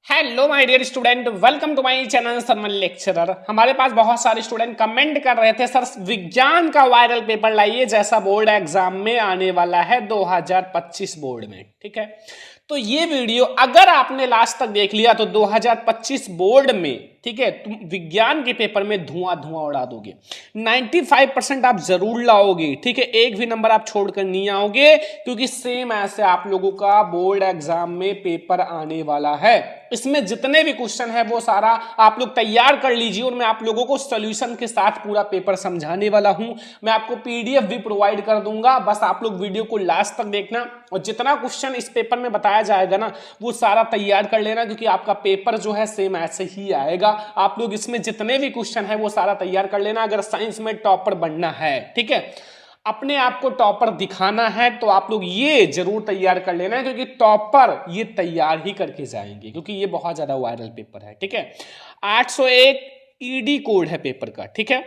Hello my dear student, welcome to my channel sermon lecturer. हमारे पास बहुत सारे स्टूडेंट कमेंट कर रहे थे सर विज्ञान का वायरल पेपर लाइए जैसा बोर्ड एग्जाम में आने वाला है 2025 बोर्ड में। ठीक है, तो ये वीडियो अगर आपने लास्ट तक देख लिया तो 2025 बोर्ड में, ठीक है, तुम विज्ञान के पेपर में धुआं धुआं उड़ा दोगे। 95% आप जरूर लाओगे। ठीक है, एक भी नंबर आप छोड़कर नहीं आओगे, क्योंकि सेम ऐसे आप लोगों का बोर्ड एग्जाम में पेपर आने वाला है। इसमें जितने भी क्वेश्चन है वो सारा आप लोग तैयार कर लीजिए और मैं आप लोगों को सॉल्यूशन के साथ पूरा पेपर समझाने वाला हूं। मैं आपको पीडीएफ भी प्रोवाइड कर दूंगा, बस आप लोग वीडियो को लास्ट तक देखना और जितना क्वेश्चन इस पेपर में बताया जाएगा ना वो सारा तैयार कर लेना, क्योंकि आपका पेपर जो है सेम ऐसे ही आएगा। आप लोग इसमें जितने भी क्वेश्चन है वो सारा तैयार कर लेना अगर साइंस में टॉपर बनना है। ठीक है, अपने आप को टॉपर दिखाना है तो आप लोग ये जरूर तैयार कर लेना, क्योंकि टॉपर ये तैयार ही करके जाएंगे, क्योंकि ये बहुत ज्यादा वायरल पेपर है। ठीक है, 801 ईडी कोड है पेपर का। ठीक है,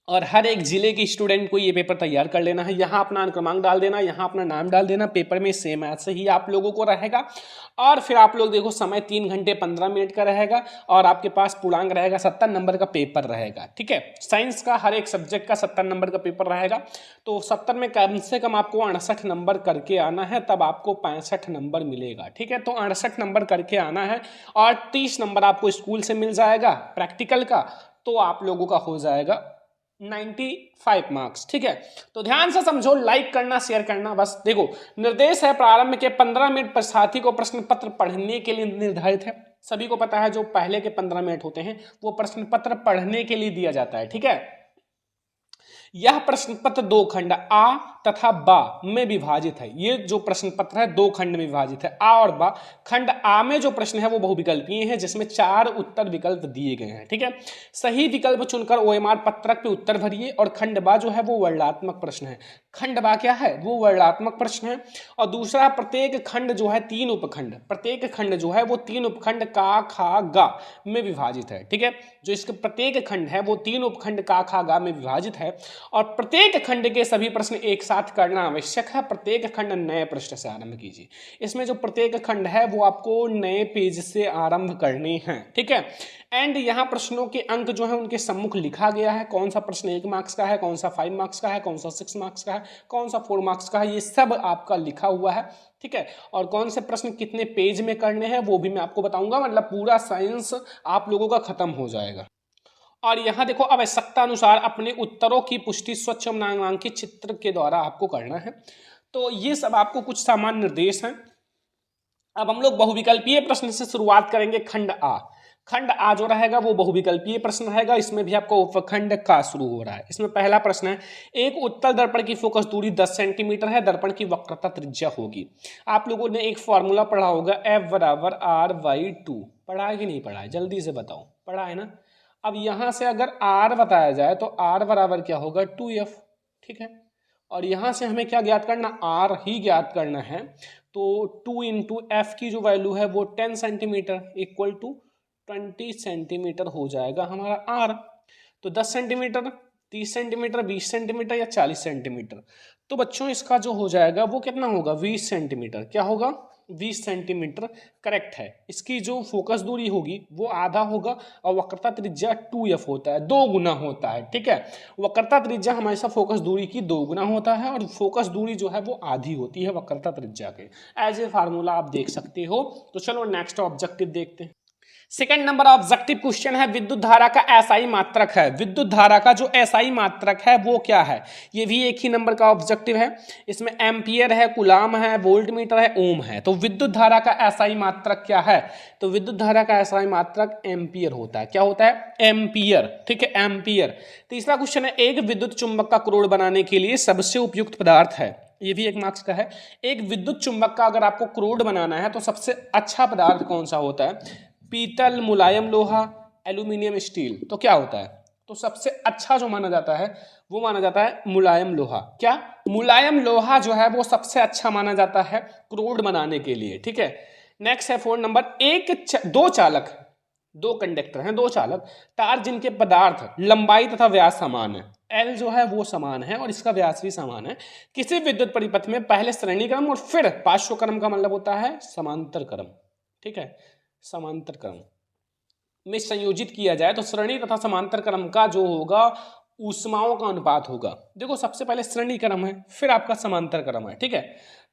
और हर एक जिले के स्टूडेंट को ये पेपर तैयार कर लेना है। यहाँ अपना क्रमांक डाल देना, यहाँ अपना नाम डाल देना। पेपर में सेम ऐसे ही आप लोगों को रहेगा। और फिर आप लोग देखो, समय 3 घंटे 15 मिनट का रहेगा और आपके पास पूर्णांक रहेगा 70 नंबर का पेपर रहेगा। ठीक है, साइंस का हर एक सब्जेक्ट का 70 नंबर का पेपर रहेगा। तो 70 में कम से कम आपको 68 नंबर करके आना है, तब आपको 65 नंबर मिलेगा। ठीक है, तो 68 नंबर करके आना है और 30 नंबर आपको स्कूल से मिल जाएगा प्रैक्टिकल का, तो आप लोगों का हो जाएगा 95 मार्क्स। ठीक है, तो ध्यान से समझो, लाइक करना, शेयर करना। बस देखो, निर्देश है प्रारंभ के 15 मिनट पर साथी को प्रश्न पत्र पढ़ने के लिए निर्धारित है। सभी को पता है जो पहले के 15 मिनट होते हैं वो प्रश्न पत्र पढ़ने के लिए दिया जाता है। ठीक है, यह प्रश्न पत्र 2 खंड आ तथा बा में विभाजित है। ये जो प्रश्न पत्र है 2 खंड में विभाजित है, आ और बा। खंड आ में जो प्रश्न है वो बहुविकल्पीय है, जिसमें 4 उत्तर विकल्प दिए गए हैं। ठीक है, सही विकल्प चुनकर ओएमआर पत्रक पे उत्तर भरिए। और खंड बा जो है वो वर्णनात्मक प्रश्न है। खंड बा क्या है? वो वर्णनात्मक प्रश्न है। और दूसरा, प्रत्येक खंड जो है 3 उपखंड, प्रत्येक खंड जो है वो 3 उपखंड का खा गा में विभाजित है। ठीक है, जो इसके प्रत्येक खंड है वो 3 उपखंड का खा गा में विभाजित है। और प्रत्येक खंड के सभी प्रश्न एक साथ करना आवश्यक है। प्रत्येक खंड नए पृष्ठ से आरंभ कीजिए। इसमें जो प्रत्येक खंड है वो आपको नए पेज से आरंभ करने हैं। ठीक है, एंड यहाँ प्रश्नों के अंक जो है उनके सम्मुख लिखा गया है। कौन सा प्रश्न 1 मार्क्स का है, कौन सा 5 मार्क्स का है, कौन सा 6 मार्क्स का है, कौन सा 4 मार्क्स का है, ये सब आपका लिखा हुआ है। ठीक है, और कौन से प्रश्न कितने पेज में करने हैं वो भी मैं आपको बताऊंगा। मतलब पूरा साइंस आप लोगों का खत्म हो जाएगा। और यहाँ देखो, आवश्यकता अनुसार अपने उत्तरों की पुष्टि स्वच्छ नामांकित चित्र के द्वारा आपको करना है। तो ये सब आपको कुछ सामान्य निर्देश हैं। अब हम लोग बहुविकल्पीय प्रश्न से शुरुआत करेंगे। खंड आ, खंड आ जो रहेगा वो बहुविकल्पीय प्रश्न रहेगा। इसमें भी आपको उपखंड का शुरू हो रहा है। इसमें पहला प्रश्न है, एक उत्तल दर्पण की फोकस दूरी 10 सेंटीमीटर है, दर्पण की वक्रता त्रिज्या होगी। आप लोगों ने एक फॉर्मूला पढ़ा होगा, F बराबर R/2। पढ़ा है कि नहीं पढ़ा है? जल्दी से बताओ, पढ़ा है ना? अब यहां से अगर R बताया जाए तो R बराबर क्या होगा? 2F। ठीक है, और यहां से हमें क्या ज्ञात करना? R ही ज्ञात करना है। तो 2 इंटू एफ की जो वैल्यू है वो 10 सेंटीमीटर इक्वल टू 20 सेंटीमीटर हो जाएगा हमारा R। तो 10 सेंटीमीटर, 30 सेंटीमीटर, 20 सेंटीमीटर या 40 सेंटीमीटर। तो बच्चों इसका जो हो जाएगा वो कितना होगा? 20 सेंटीमीटर। क्या होगा? 20 सेंटीमीटर करेक्ट है। इसकी जो फोकस दूरी होगी वो आधा होगा और वक्रता त्रिज्या 2F होता है, 2 गुना होता है। ठीक है, वक्रता त्रिज्या हमेशा फोकस दूरी की 2 गुना होता है और फोकस दूरी जो है वो आधी होती है वक्रता त्रिज्या के। एज ए फार्मूला आप देख सकते हो। तो चलो नेक्स्ट ऑब्जेक्टिव देखते हैं। सेकंड नंबर ऑब्जेक्टिव क्वेश्चन है, विद्युत धारा का एसआई मात्रक है। विद्युत धारा का जो एसआई मात्रक है वो क्या है? ये भी एक ही नंबर का ऑब्जेक्टिव है। इसमें एम्पियर है, कूलाम है, वोल्ट मीटर है, ओम है। तो विद्युत धारा का एसआई मात्रक क्या है? तो विद्युत धारा का एसआई मात्रक एम्पियर होता है। क्या होता है? एम्पियर। ठीक है, एम्पियर। तीसरा क्वेश्चन है, एक विद्युत चुंबक का क्रोड बनाने के लिए सबसे उपयुक्त पदार्थ है। ये भी 1 मार्क्स का है। एक विद्युत चुंबक का अगर आपको क्रोड बनाना है तो सबसे अच्छा पदार्थ कौन सा होता है? पीतल, मुलायम लोहा, एल्यूमिनियम, स्टील। तो क्या होता है? तो सबसे अच्छा जो माना जाता है वो माना जाता है मुलायम लोहा। क्या? मुलायम लोहा जो है वो सबसे अच्छा माना जाता है क्रोड बनाने के लिए। ठीक है, नेक्स्ट है 4 नंबर, दो चालक, 2 कंडक्टर हैं, 2 चालक तार जिनके पदार्थ लंबाई तथा व्यास समान है। L जो है वो समान है और इसका व्यास भी समान है। किसी विद्युत परिपथ में पहले श्रेणी क्रम और फिर पार्श्व क्रम का मतलब होता है समांतर क्रम। ठीक है, समांतर क्रम में संयोजित किया जाए तो श्रेणी तथा समांतर क्रम का जो होगा ऊष्माओं का अनुपात होगा। देखो सबसे पहले श्रेणी क्रम है, फिर आपका समांतर क्रम है, ठीक है।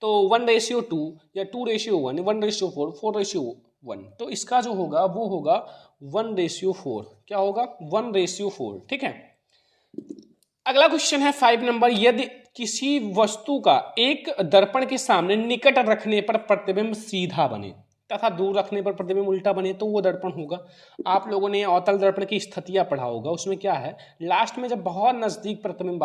तो 1:2 या 2:1, 1:4, 4:1, तो इसका जो होगा वो होगा 1:4। क्या होगा? 1:4, ठीक है। अगला क्वेश्चन है 5 नंबर, यदि किसी वस्तु का एक दर्पण के सामने निकट रखने पर प्रतिबिंब सीधा बने तथा दूर रखने पर प्रतिबिंब उल्टा बने तो वो दर्पण होगा। आप लोगों ने अवतल दर्पण की स्थितियां पढ़ा होगा, उसमें क्या है, लास्ट में जब बहुत नजदीक प्रतिबिंब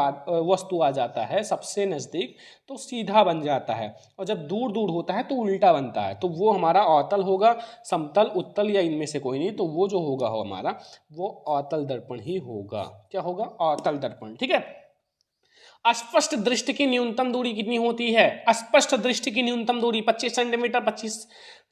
वस्तु आ जाता है सबसे नजदीक तो सीधा बन जाता है, और जब दूर दूर होता है तो उल्टा बनता है। तो वो हमारा अवतल होगा, समतल, उत्तल या इनमें से कोई नहीं। तो वो जो होगा हमारा वो अवतल दर्पण ही होगा। क्या होगा? अवतल दर्पण, ठीक है। अस्पष्ट दृष्टि की न्यूनतम दूरी कितनी होती है? अस्पष्ट दृष्टि की न्यूनतम दूरी 25 सेंटीमीटर। 25,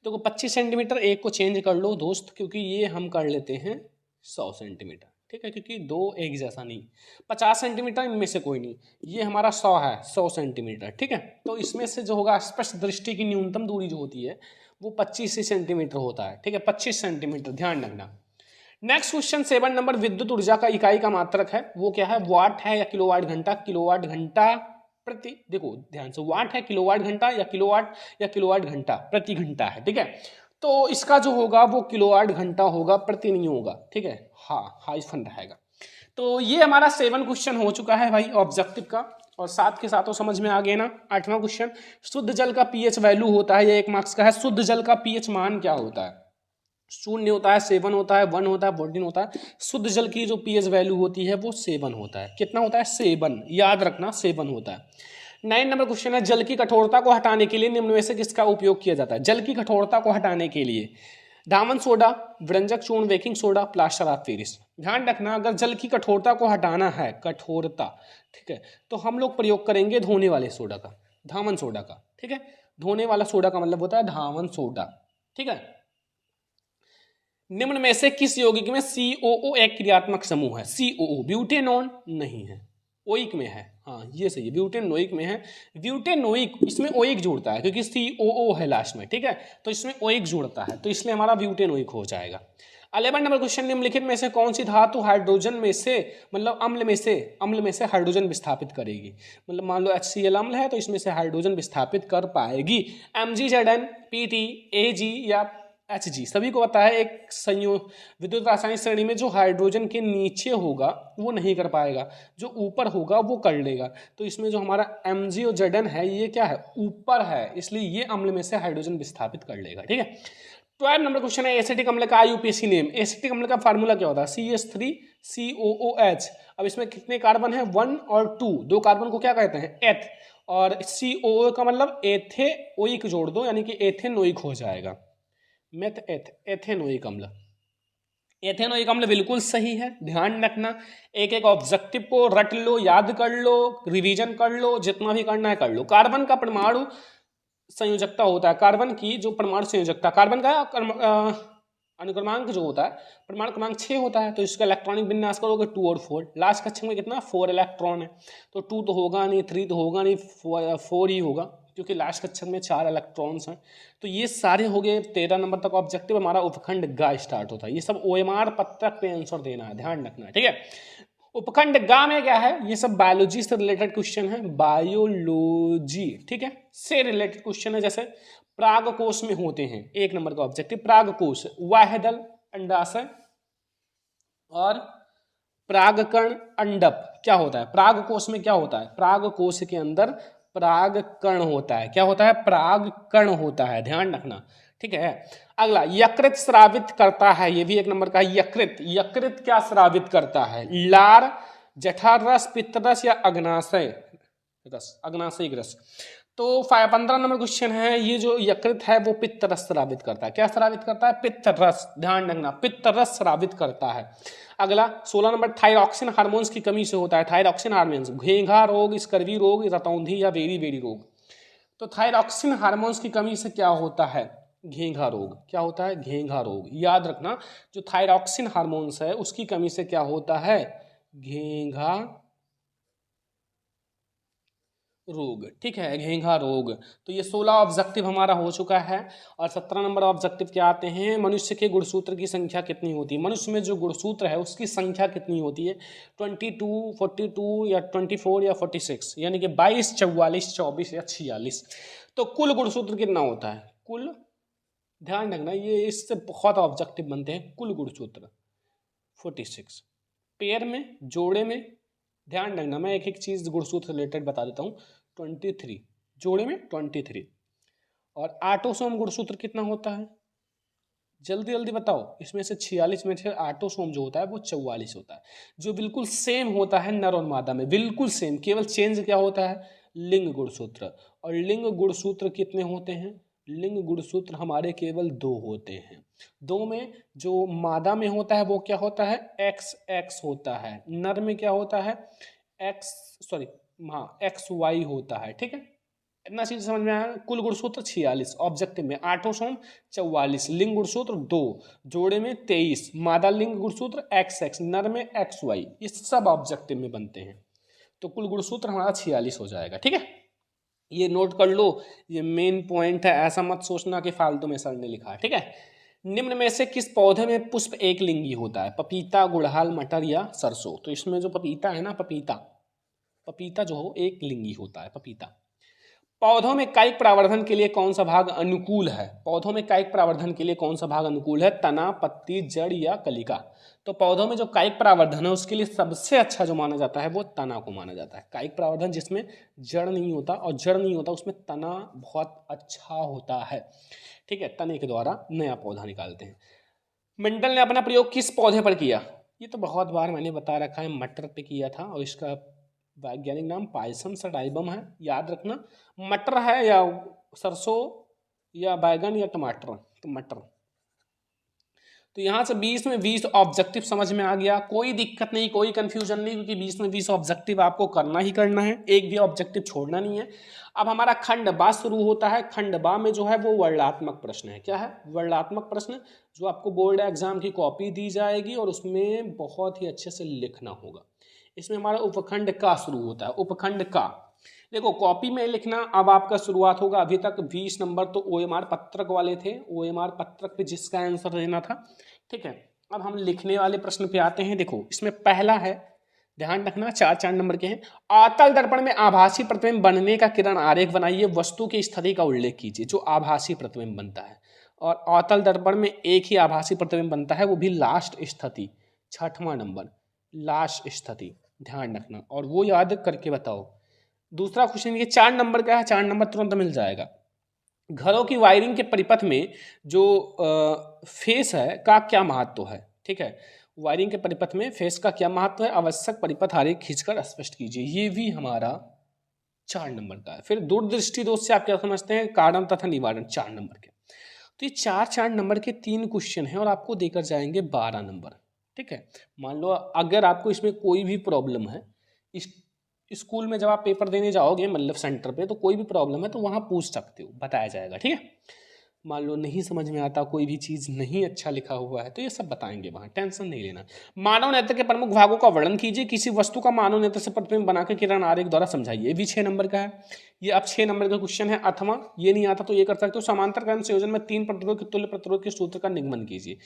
देखो 25 सेंटीमीटर, एक को चेंज कर लो दोस्त, क्योंकि ये हम कर लेते हैं 100 सेंटीमीटर, ठीक है, क्योंकि दो एक जैसा नहीं। 50 सेंटीमीटर इनमें से कोई नहीं, ये हमारा 100 है, 100 सेंटीमीटर, ठीक है। तो इसमें से जो होगा स्पष्ट दृष्टि की न्यूनतम दूरी जो होती है वो 25 सेंटीमीटर होता है, ठीक है, 25 सेंटीमीटर, ध्यान रखना। नेक्स्ट क्वेश्चन 7 नंबर, विद्युत ऊर्जा का इकाई का मात्रक है वो क्या है? वाट है या किलोवाट घंटा? किलोवाट घंटा प्रति, देखो ध्यान से, वाट है, किलोवाट घंटा या किलोवाट या किलोवाट घंटा प्रति घंटा है, ठीक है। तो इसका जो होगा वो किलोवाट घंटा होगा, प्रति नहीं होगा, ठीक है। हाँ, हाइफन रहेगा। तो ये हमारा 7 क्वेश्चन हो चुका है भाई ऑब्जेक्टिव का, और साथ के साथ तो समझ में आ गया ना। 8वां क्वेश्चन, शुद्ध जल का पीएच वैल्यू होता है, ये 1 मार्क्स का है। शुद्ध जल का पीएच मान क्या होता है? 0 होता है, 7 होता है, 1 होता है, 14 होता है। शुद्ध जल की जो पीएच वैल्यू होती है वो 7 होता है। कितना होता है? 7, याद रखना 7 होता है। 9 नंबर क्वेश्चन है, जल की कठोरता को हटाने के लिए निम्न में से किसका उपयोग किया जाता है? जल की कठोरता को हटाने के लिए धावन सोडा, व्यंजक चूर्ण, baking soda, plaster of Paris. ध्यान रखना, अगर जल की कठोरता को हटाना है, कठोरता, ठीक है, तो हम लोग प्रयोग करेंगे धोने वाले सोडा का, धावन सोडा का, ठीक है। धोने वाला सोडा का मतलब होता है धावन सोडा, ठीक है। निम्न में से किस यौगिक में COO एक क्रियात्मक समूह है? COO ब्यूटेनॉन नहीं है, ओइक में है। हाँ ये सही है, ब्यूटेनोइक में है। ब्यूटेनोइक, इसमें ओइक जुड़ता है क्योंकि COO है लास्ट में, ठीक है, तो इसमें ओइक जुड़ता है, तो इसलिए हमारा ब्यूटेनोइक हो जाएगा। 11 नंबर क्वेश्चन, निम्नलिखित में से कौन सी धातु हाइड्रोजन में से, मतलब अम्ल में से हाइड्रोजन विस्थापित करेगी? मतलब मान लो HCl अम्ल है तो इसमें से हाइड्रोजन विस्थापित कर पाएगी। MgZn, PT, Ag या Hg, सभी को पता है एक संयोग विद्युत रासायनिक श्रेणी में जो हाइड्रोजन के नीचे होगा वो नहीं कर पाएगा, जो ऊपर होगा वो कर लेगा। तो इसमें जो हमारा Mg और Zn है ये क्या है? ऊपर है, इसलिए ये अम्ल में से हाइड्रोजन विस्थापित कर लेगा, ठीक है। 12 नंबर क्वेश्चन है, एसिटिक अम्ल का IUPAC नेम। एसिटिक अम्ल का फार्मूला क्या होता है? CH3COOH। अब इसमें कितने कार्बन है? 1 और 2, 2 कार्बन को क्या कहते हैं? एथ, और COO का मतलब एथेओइक जोड़ दो, यानी कि एथेनोइक हो जाएगा। मेथ एथ, एथेनोइक अम्ल। एथेनोइक अम्ल बिल्कुल सही है, ध्यान रखना। एक एक ऑब्जेक्टिव को रट लो, याद कर लो, रिवीजन कर लो, जितना भी करना है कर लो। कार्बन का परमाणु संयोजकता होता है, कार्बन की जो परमाणु संयोजकता, कार्बन का अनुक्रमांक जो होता है, परमाणु क्रमांक 6 होता है, तो इसका इलेक्ट्रॉनिक विन्यास करोगे 2 और 4, लास्ट कक्षक में कितना? 4 इलेक्ट्रॉन है, तो 2 तो होगा नहीं, 3 तो होगा नहीं, 4 ही होगा, क्योंकि लास्ट कक्षक में 4 इलेक्ट्रॉन्स हैं। तो ये सारे हो गए। 13 नंबर तक ऑब्जेक्टिव हमारा उपखंड गा स्टार्ट होता है। ये सब OMR पत्रक पे आंसर देना है, ध्यान रखना, ठीक है। उपखंड गा में क्या है? ये सब बायोलॉजी से रिलेटेड क्वेश्चन है, बायोलॉजी, ठीक है, से रिलेटेड क्वेश्चन है। जैसे प्राग कोश में होते हैं, 1 नंबर का ऑब्जेक्टिव प्राग कोश, वाहिदल, अंडाशय और प्रागकण, अंडप। क्या होता है प्राग कोश में? क्या होता है प्राग कोश के अंदर? प्राग कण होता है। क्या होता है? प्राग कण होता है, ध्यान रखना, ठीक है। अगला, यकृत स्रावित करता है, ये भी 1 नंबर का है। यकृत, यकृत क्या स्रावित करता है? लार, जठर रस, पित्त रस या अग्नाशय रस, अग्नाशयिक रस। तो 15 नंबर क्वेश्चन है, ये जो यकृत है वो पित्त रस स्रावित करता है। क्या स्रावित करता है? पित्त रस, ध्यान रखना, पित्त रस स्रावित करता है। अगला 16 नंबर, थायरॉक्सिन हार्मोन्स की कमी से होता है। थायरॉक्सिन हार्मोन्स, घेंघा रोग, स्कर्वी रोग, रतौंधी या बेरी बेरी रोग। तो थायरॉक्सिन हार्मोन्स की कमी से क्या होता है? घेंघा रोग। क्या होता है? घेंघा रोग, याद रखना। जो थायरॉक्सिन हार्मोन्स है उसकी कमी से क्या होता है? घेंघा रोग, ठीक है, घेंघा रोग। तो ये 16 ऑब्जेक्टिव हमारा हो चुका है। और 17 नंबर ऑब्जेक्टिव क्या आते हैं, मनुष्य के गुणसूत्र की संख्या कितनी होती है, मनुष्य में जो गुणसूत्र है उसकी संख्या कितनी होती है, 22, 42 या 24 या 46, यानी कि 22, 44, 24 या 46। तो कुल गुणसूत्र कितना होता है, कुल, ध्यान रखना ये इससे बहुत ऑब्जेक्टिव बनते हैं। कुल गुणसूत्र 46, पेयर में, जोड़े में, ध्यान रखना मैं एक एक चीज गुणसूत्र रिलेटेड बता देता हूँ। 23, जोड़े में 23। और आटोसोम गुणसूत्र कितना होता है, जल्दी जल्दी बताओ, इसमें से 46 में से आटोसोम जो होता है वो 44 होता है, जो बिल्कुल सेम होता है नर और मादा में, बिल्कुल सेम, केवल चेंज क्या होता है, लिंग गुणसूत्र। और लिंग गुणसूत्र कितने होते हैं, लिंग गुणसूत्र हमारे केवल 2 होते हैं। 2 में जो मादा में होता है वो क्या होता है, XX होता है, नर में क्या होता है, XY होता है, ठीक है। इतना चीज समझ में आया। कुल गुणसूत्र 46, ऑब्जेक्टिव में आटोसोम 44, लिंग गुणसूत्र 2, जोड़े में 23, मादा लिंग गुणसूत्र XX, नर में XY, ये सब ऑब्जेक्टिव में बनते हैं। तो कुल गुणसूत्र हमारा 46 हो जाएगा, ठीक है। ये नोट कर लो, ये मेन पॉइंट है, ऐसा मत सोचना कि फालतू में सर ने लिखा है, ठीक है। निम्न में से किस पौधे में पुष्प एक लिंगी होता है, पपीता, गुड़हल, मटर या सरसों। तो इसमें जो पपीता है ना, पपीता जो हो एक लिंगी होता है, पपीता। पौधों में कायिक प्रवर्धन के लिए कौन सा भाग अनुकूल है, पौधों में कायिक प्रवर्धन के लिए कौन सा भाग अनुकूल है, तना, पत्ती, जड़ या कलिका। तो पौधों में जो कायिक प्रवर्धन है उसके लिए सबसे अच्छा जो माना जाता है वो तना को माना जाता है। कायिक प्रवर्धन जिसमें जड़ नहीं होता, और जड़ नहीं होता उसमें तना बहुत अच्छा होता है, ठीक है। तने के द्वारा नया पौधा निकालते हैं। मेंडल ने अपना प्रयोग किस पौधे पर किया, ये तो बहुत बार मैंने बता रखा है, मटर पे किया था, और इसका वैज्ञानिक नाम पायसम सटाइबम है, याद रखना। मटर है या सरसों या बैगन या टमाटर, तो मटर। तो यहाँ से 20 में 20 ऑब्जेक्टिव समझ में आ गया, कोई दिक्कत नहीं, कोई कंफ्यूजन नहीं, क्योंकि 20 में 20 ऑब्जेक्टिव आपको करना ही करना है, एक भी ऑब्जेक्टिव छोड़ना नहीं है। अब हमारा खंड बा शुरू होता है। खंड बा में जो है वो वर्णात्मक प्रश्न है। क्या है, वर्णात्मक प्रश्न, जो आपको बोर्ड एग्जाम की कॉपी दी जाएगी और उसमें बहुत ही अच्छे से लिखना होगा। इसमें हमारा उपखंड का शुरू होता है, उपखंड का। देखो कॉपी में लिखना अब आपका शुरुआत होगा, अभी तक 20 नंबर तो OMR पत्रक वाले थे, OMR पत्रक पे जिसका आंसर देना था, ठीक है। अब हम लिखने वाले प्रश्न पे आते हैं। देखो इसमें पहला है, ध्यान रखना, 4 नंबर के हैं। अवतल दर्पण में आभासी प्रतिबिंब बनने का किरण आरेख बनाइए, वस्तु की स्थिति का उल्लेख कीजिए। जो आभासी प्रतिबिंब बनता है, और अवतल दर्पण में एक ही आभासी प्रतिबिंब बनता है, वो भी लास्ट स्थिति, 6वां नंबर, लास्ट स्थिति, ध्यान रखना, और वो याद करके बताओ। दूसरा क्वेश्चन ये 4 नंबर का है, 4 नंबर तुरंत मिल जाएगा। घरों की वायरिंग के परिपथ में जो फेस है का क्या महत्व है, ठीक है। वायरिंग के परिपथ में फेस का क्या महत्व है, आवश्यक परिपथ आरेख खींचकर स्पष्ट कीजिए, ये भी हमारा 4 नंबर का है। फिर दूरदृष्टि दोष से आप क्या समझते हैं, कारण तथा निवारण, 4 नंबर के। तो ये 4 नंबर के 3 क्वेश्चन हैं और आपको देकर जाएंगे 12 नंबर, ठीक है। मान लो अगर आपको इसमें कोई भी प्रॉब्लम है, इस स्कूल में जब आप पेपर देने जाओगे, मतलब सेंटर पे, तो कोई भी प्रॉब्लम है तो वहाँ पूछ सकते हो, बताया जाएगा, ठीक है। मान लो नहीं समझ में आता, कोई भी चीज़ नहीं अच्छा लिखा हुआ है, तो ये सब बताएंगे वहाँ, टेंशन नहीं लेना। मानव नेत्र के प्रमुख भागों का वर्णन कीजिए, किसी वस्तु का मानव नेत्र से प्रतिबिंब बनाकर किरण आरेख द्वारा समझाइए, ये भी 6 नंबर का है। ये अब 6 नंबर का क्वेश्चन है। अथवा ये नहीं आता तो ये कर सकते हो, समांतर करण संयोजन में 3 प्रतिरोध के तुल्य प्रतिरोध के सूत्र का निगमन कीजिए।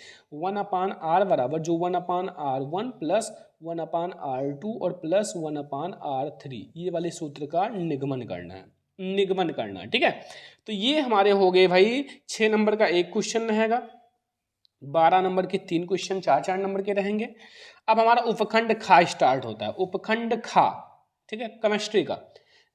1/r बराबर जो 1/r1 प्लस 1/r2 और प्लस 1/r3, ये वाले सूत्र का निगमन करना है, निगमन करना, ठीक है। तो ये हमारे हो गए भाई 6 नंबर का एक क्वेश्चन रहेगा, 12 नंबर के 3 क्वेश्चन 4 नंबर के रहेंगे। अब हमारा उपखंड खा स्टार्ट होता है, उपखंड खा, ठीक है, केमिस्ट्री का।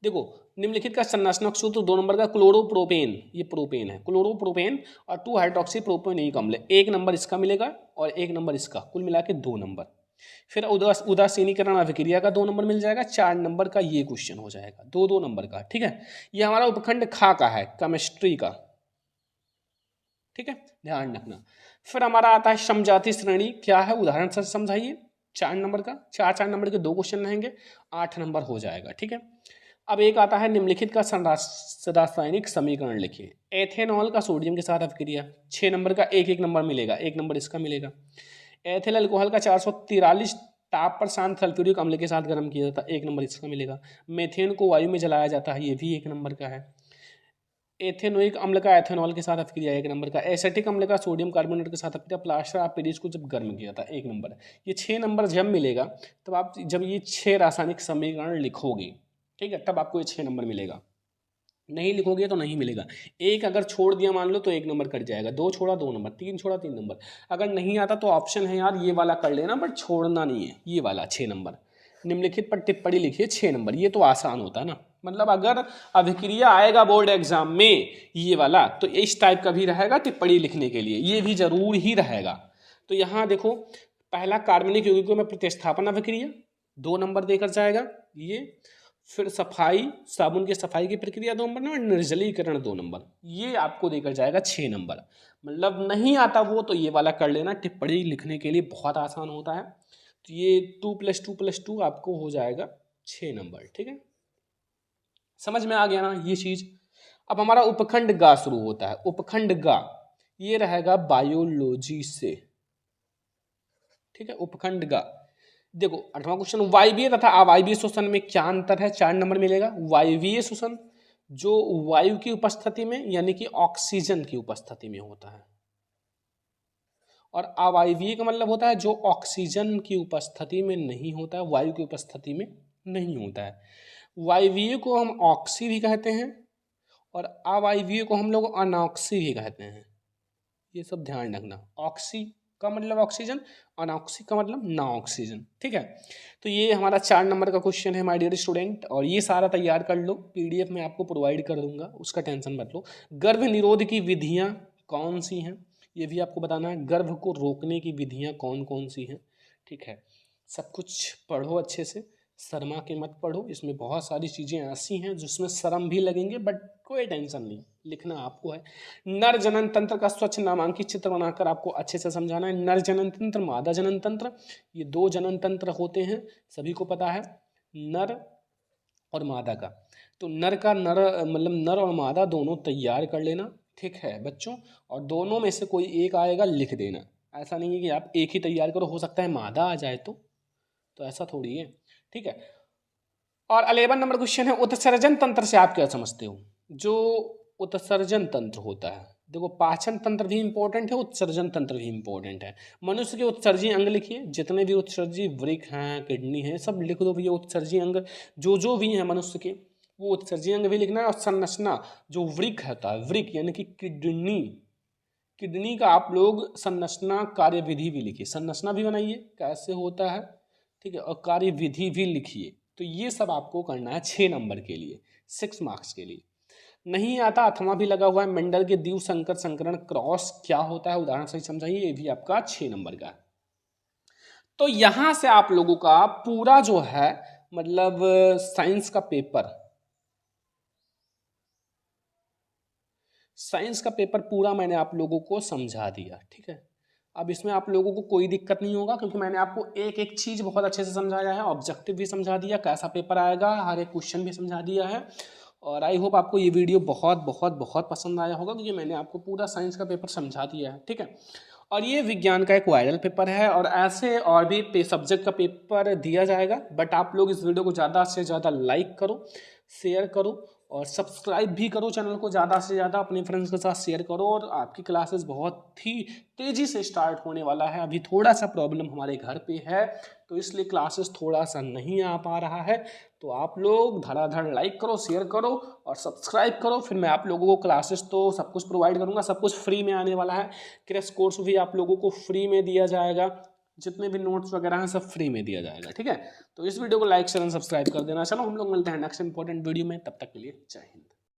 देखो निम्नलिखित का संरचनात्मक सूत्र 2 नंबर का, क्लोरोप्रोपेन, ये प्रोपेन है, क्लोरोप्रोपेन और 2 हाइड्रोक्सी प्रोपेनिक अम्ल, 1 नंबर इसका मिलेगा और 1 नंबर इसका, कुल मिला के 2 नंबर। फिर उदासीनीकरण अभिक्रिया का 2 नंबर मिल जाएगा, 4 नंबर का ये क्वेश्चन हो जाएगा, 2 नंबर का, ठीक है। ये हमारा उपखंड खा का है, केमिस्ट्री का, ठीक है, ध्यान रखना। फिर हमारा आता है समजाति श्रेणी, क्या है, उदाहरण से समझाइए, 4 नंबर का, 4 नंबर के 2 क्वेश्चन रहेंगे, 8 नंबर हो जाएगा, ठीक है। अब एक आता है निम्नलिखित का रासायनिक समीकरण लिखिए, एथेनॉल का सोडियम के साथ अभिक्रिया, 6 नंबर का 1 नंबर मिलेगा, 1 नंबर इसका मिलेगा। एथिल अल्कोहल का 443 ताप पर शांत सल्फ्यूरिक अम्ल के साथ गर्म किया जाता है, 1 नंबर इसका मिलेगा। मेथेन को वायु में जलाया जाता है, ये भी 1 नंबर का है। एथेनोइक अम्ल का एथेनॉल के साथ अपक्रिया, 1 नंबर का। एसिटिक अम्ल का सोडियम कार्बोनेट के साथ अपक्रिया, प्लास्टर ऑफ पेरिस को जब गर्म किया था, 1 नंबर। ये 6 नंबर जब मिलेगा तब आप जब ये 6 रासायनिक समीकरण लिखोगे, ठीक है, तब आपको ये 6 नंबर मिलेगा। नहीं लिखोगे तो नहीं मिलेगा। एक अगर छोड़ दिया मान लो तो 1 नंबर कट जाएगा, 2 छोड़ा 2 नंबर, 3 छोड़ा 3 नंबर। अगर नहीं आता तो ऑप्शन है यार ये वाला कर लेना, बट छोड़ना नहीं है, ये वाला 6 नंबर। निम्नलिखित पर टिप्पणी लिखिए, 6 नंबर। ये तो आसान होता है ना, मतलब अगर अभिक्रिया आएगा बोर्ड एग्जाम में ये वाला तो इस टाइप का भी रहेगा टिप्पणी लिखने के लिए, ये भी जरूर ही रहेगा। तो यहाँ देखो, पहला कार्बनिक यौगिकों में प्रतिस्थापन अभिक्रिया 2 नंबर देकर जाएगा ये। फिर सफाई, साबुन की सफाई की प्रक्रिया 2 नंबर और निर्जलीकरण 2 नंबर, ये आपको देकर जाएगा 6 नंबर। मतलब नहीं आता वो तो ये वाला कर लेना, टिप्पणी लिखने के लिए बहुत आसान होता है। तो ये 2 + 2 + 2 आपको हो जाएगा 6 नंबर, ठीक है, समझ में आ गया ना ये चीज। अब हमारा उपखंड गा शुरू होता है। उपखंड गा ये रहेगा बायोलॉजी से, ठीक है, उपखंड गा। देखो 8वां क्वेश्चन, वायवीय तथा अवायवीय श्वसन में क्या अंतर है, 4 नंबर मिलेगा। वायवीय श्वसन जो वायु की उपस्थिति में यानी कि ऑक्सीजन की उपस्थिति में होता है, और अवायवीय का मतलब होता है जो ऑक्सीजन की उपस्थिति में नहीं होता है, वायु की उपस्थिति में नहीं होता है। वायवीय को हम ऑक्सी भी कहते हैं और अवायवीय को हम लोग अनॉक्सी भी कहते हैं, ये सब ध्यान रखना। ऑक्सी का मतलब ऑक्सीजन, अनऑक्सी का मतलब ना ऑक्सीजन, ठीक है। तो ये हमारा 4 नंबर का क्वेश्चन है माय डियर स्टूडेंट, और ये सारा तैयार कर लो, पीडीएफ में आपको प्रोवाइड कर दूंगा, उसका टेंशन मत लो। गर्भ निरोध की विधियां कौन सी हैं ये भी आपको बताना है। गर्भ को रोकने की विधियां कौन कौन सी हैं, ठीक है, सब कुछ पढ़ो अच्छे से, शर्मा के मत पढ़ो, इसमें बहुत सारी चीज़ें ऐसी हैं जिसमें शर्म भी लगेंगे, बट कोई टेंशन नहीं, लिखना आपको है। नर जनन तंत्र का स्वच्छ नामांकित चित्र बनाकर आपको अच्छे से समझाना है। नर जनन तंत्र, मादा जनन तंत्र, ये 2 जनन तंत्र होते हैं, सभी को पता है, नर और मादा का। तो नर का नर मतलब नर और मादा दोनों तैयार कर लेना, ठीक है बच्चों, और दोनों में से कोई एक आएगा लिख देना। ऐसा नहीं है कि आप एक ही तैयार करो, हो सकता है मादा आ जाए तो ऐसा थोड़ी है, ठीक है। और 11 नंबर क्वेश्चन है, उत्सर्जन तंत्र से आप क्या समझते हो। जो उत्सर्जन तंत्र होता है, देखो पाचन तंत्र भी इंपॉर्टेंट है, उत्सर्जन तंत्र भी इंपॉर्टेंट है। मनुष्य के उत्सर्जी अंग लिखिए, जितने भी उत्सर्जी वृक्क हैं, किडनी है, सब लिख दो भैया उत्सर्जी अंग जो भी हैं मनुष्य के, वो उत्सर्जी अंग भी लिखना है। और संरचना जो वृक्क होता है, वृक्क यानी कि किडनी का आप लोग संरचना कार्यविधि भी लिखिए, संरचना भी बनाइए कैसे होता है, ठीक है, और कार्य विधि भी लिखिए। तो ये सब आपको करना है 6 नंबर के लिए, 6 मार्क्स के लिए। नहीं आता अथवा भी लगा हुआ है, मेंडल के द्विव संकर संकरण क्रॉस क्या होता है, उदाहरण सही समझाइए, ये भी आपका 6 नंबर का। तो यहां से आप लोगों का पूरा जो है मतलब साइंस का पेपर पूरा मैंने आप लोगों को समझा दिया, ठीक है। अब इसमें आप लोगों को कोई दिक्कत नहीं होगा, क्योंकि मैंने आपको एक एक चीज़ बहुत अच्छे से समझाया है, ऑब्जेक्टिव भी समझा दिया, कैसा पेपर आएगा, हर एक क्वेश्चन भी समझा दिया है। और आई होप आपको ये वीडियो बहुत बहुत बहुत पसंद आया होगा, क्योंकि मैंने आपको पूरा साइंस का पेपर समझा दिया है, ठीक है। और ये विज्ञान का एक वायरल पेपर है, और ऐसे और भी सब्जेक्ट का पेपर दिया जाएगा, बट आप लोग इस वीडियो को ज़्यादा से ज़्यादा लाइक करो, शेयर करो और सब्सक्राइब भी करो चैनल को, ज़्यादा से ज़्यादा अपने फ्रेंड्स के साथ शेयर करो। और आपकी क्लासेस बहुत ही तेज़ी से स्टार्ट होने वाला है, अभी थोड़ा सा प्रॉब्लम हमारे घर पे है, तो इसलिए क्लासेस थोड़ा सा नहीं आ पा रहा है। तो आप लोग धड़ाधड़ लाइक करो, शेयर करो और सब्सक्राइब करो, फिर मैं आप लोगों को क्लासेस तो सब कुछ प्रोवाइड करूँगा, सब कुछ फ्री में आने वाला है। क्रैश कोर्स भी आप लोगों को फ्री में दिया जाएगा, जितने भी नोट्स वगैरह हैं सब फ्री में दिया जाएगा, ठीक है। तो इस वीडियो को लाइक शेयर एंड सब्सक्राइब कर देना। चलो हम लोग मिलते हैं नेक्स्ट इंपॉर्टेंट वीडियो में, तब तक के लिए जय हिंद।